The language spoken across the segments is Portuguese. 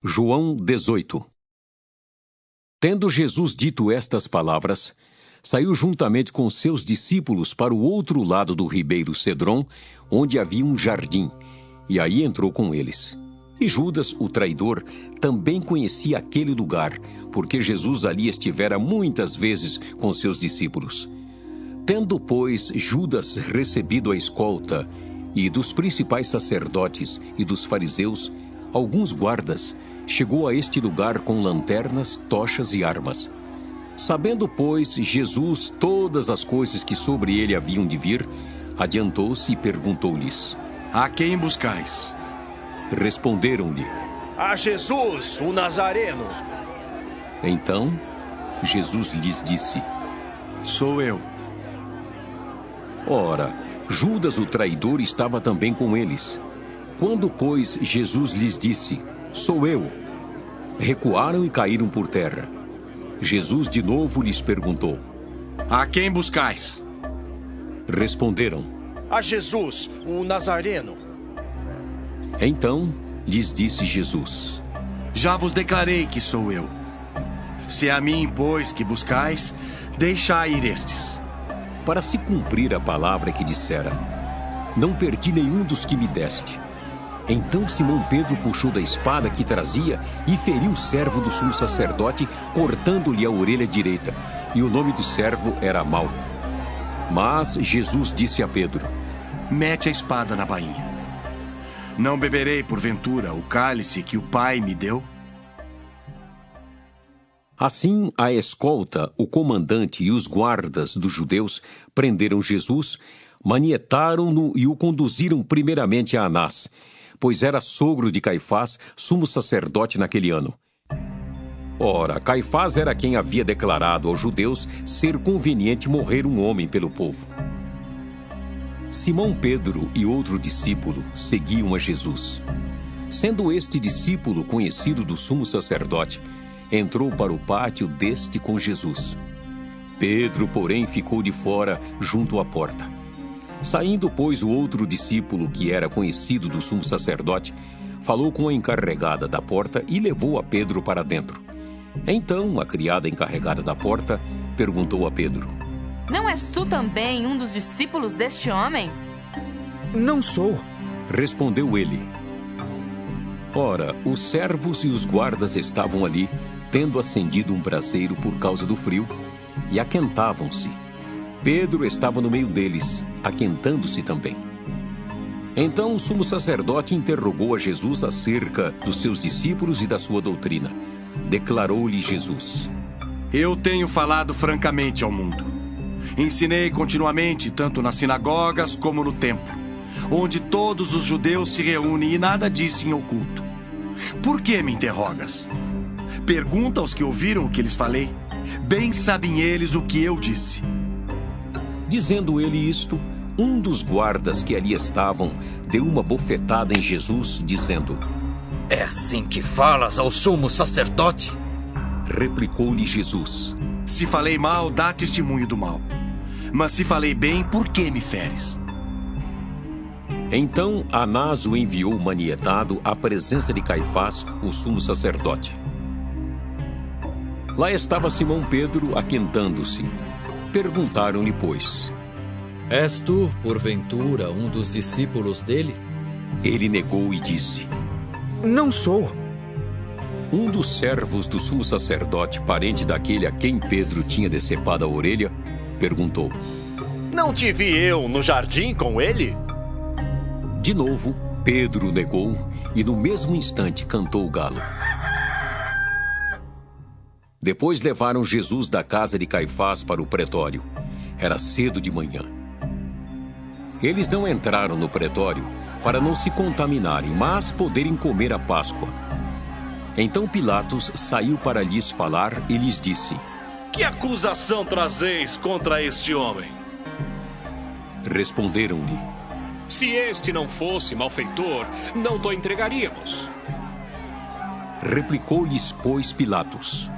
João 18. Tendo Jesus dito estas palavras, saiu juntamente com seus discípulos para o outro lado do ribeiro Cedron, onde havia um jardim, e aí entrou com eles. E Judas, o traidor, também conhecia aquele lugar, porque Jesus ali estivera muitas vezes com seus discípulos. Tendo, pois, Judas recebido a escolta, e dos principais sacerdotes e dos fariseus, alguns guardas, chegou a este lugar com lanternas, tochas e armas. Sabendo, pois, Jesus todas as coisas que sobre ele haviam de vir, adiantou-se e perguntou-lhes: A quem buscais? Responderam-lhe: A Jesus, o Nazareno. Então, Jesus lhes disse: Sou eu. Ora, Judas o traidor estava também com eles. Quando, pois, Jesus lhes disse: Sou eu, recuaram e caíram por terra. Jesus de novo lhes perguntou: A quem buscais? Responderam: A Jesus, o Nazareno. Então lhes disse Jesus: Já vos declarei que sou eu. Se é a mim, pois, que buscais, deixai ir estes. Para se cumprir a palavra que dissera: Não perdi nenhum dos que me deste. Então Simão Pedro puxou da espada que trazia e feriu o servo do sumo sacerdote, cortando-lhe a orelha direita. E o nome do servo era Malco. Mas Jesus disse a Pedro: Mete a espada na bainha. Não beberei, porventura, o cálice que o Pai me deu? Assim, a escolta, o comandante e os guardas dos judeus prenderam Jesus, manietaram-no e o conduziram primeiramente a Anás, pois era sogro de Caifás, sumo sacerdote naquele ano. Ora, Caifás era quem havia declarado aos judeus ser conveniente morrer um homem pelo povo. Simão Pedro e outro discípulo seguiam a Jesus. Sendo este discípulo conhecido do sumo sacerdote, entrou para o pátio deste com Jesus. Pedro, porém, ficou de fora, junto à porta. Saindo, pois, o outro discípulo, que era conhecido do sumo sacerdote, falou com a encarregada da porta e levou a Pedro para dentro. Então, a criada encarregada da porta perguntou a Pedro: Não és tu também um dos discípulos deste homem? Não sou. Respondeu ele. Ora, os servos e os guardas estavam ali, tendo acendido um braseiro por causa do frio, e aquentavam-se. Pedro estava no meio deles, aquentando-se também. Então o sumo sacerdote interrogou a Jesus acerca dos seus discípulos e da sua doutrina. Declarou-lhe Jesus: Eu tenho falado francamente ao mundo. Ensinei continuamente, tanto nas sinagogas como no templo, onde todos os judeus se reúnem, e nada disse em oculto. Por que me interrogas? Pergunta aos que ouviram o que lhes falei. Bem sabem eles o que eu disse. Dizendo ele isto, um dos guardas que ali estavam deu uma bofetada em Jesus, dizendo: É assim que falas ao sumo sacerdote? Replicou-lhe Jesus: Se falei mal, dá testemunho do mal. Mas se falei bem, por que me feres? Então Anás o enviou manietado à presença de Caifás, o sumo sacerdote. Lá estava Simão Pedro aquentando-se. Perguntaram-lhe, pois: És tu, porventura, um dos discípulos dele? Ele negou e disse: Não sou. Um dos servos do sumo sacerdote, parente daquele a quem Pedro tinha decepado a orelha, perguntou: Não te vi eu no jardim com ele? De novo, Pedro negou e no mesmo instante cantou o galo. Depois levaram Jesus da casa de Caifás para o pretório. Era cedo de manhã. Eles não entraram no pretório para não se contaminarem, mas poderem comer a Páscoa. Então Pilatos saiu para lhes falar e lhes disse: Que acusação trazeis contra este homem? Responderam-lhe: Se este não fosse malfeitor, não te entregaríamos. Replicou-lhes, pois, Pilatos: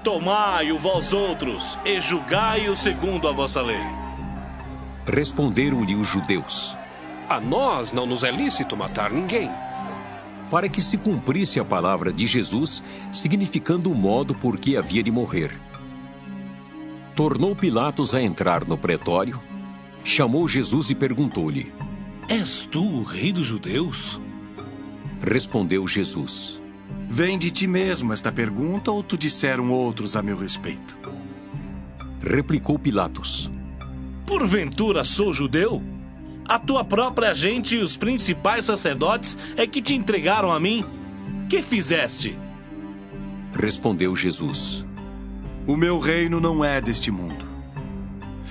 Tomai-o vós outros e julgai-o segundo a vossa lei. Responderam-lhe os judeus: A nós não nos é lícito matar ninguém. para que se cumprisse a palavra de Jesus, significando o modo por que havia de morrer. Tornou Pilatos a entrar no pretório, chamou Jesus e perguntou-lhe: És tu o rei dos judeus? Respondeu Jesus: Vem de ti mesmo esta pergunta ou tu disseram outros a meu respeito? Replicou Pilatos: Porventura sou judeu? A tua própria gente e os principais sacerdotes é que te entregaram a mim. Que fizeste? Respondeu Jesus: O meu reino não é deste mundo.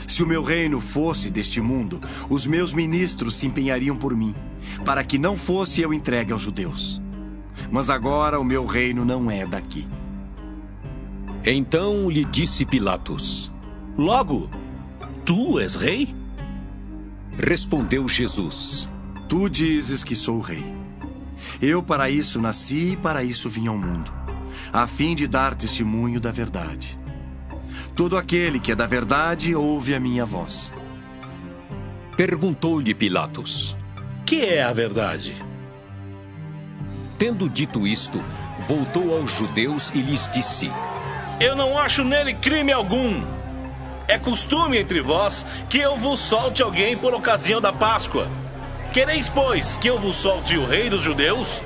Se o meu reino fosse deste mundo, os meus ministros se empenhariam por mim, para que não fosse eu entregue aos judeus. Mas agora o meu reino não é daqui. Então lhe disse Pilatos: Logo, tu és rei? Respondeu Jesus: Tu dizes que sou rei. Eu para isso nasci e para isso vim ao mundo, a fim de dar testemunho da verdade. Todo aquele que é da verdade ouve a minha voz. Perguntou-lhe Pilatos: Que é a verdade? Tendo dito isto, voltou aos judeus e lhes disse: Eu não acho nele crime algum. É costume entre vós que eu vos solte alguém por ocasião da Páscoa. Quereis, pois, que eu vos solte o rei dos judeus?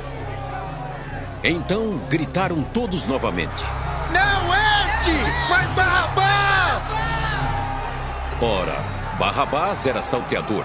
Então gritaram todos novamente: Não este, mas Barrabás! Ora, Barrabás era salteador.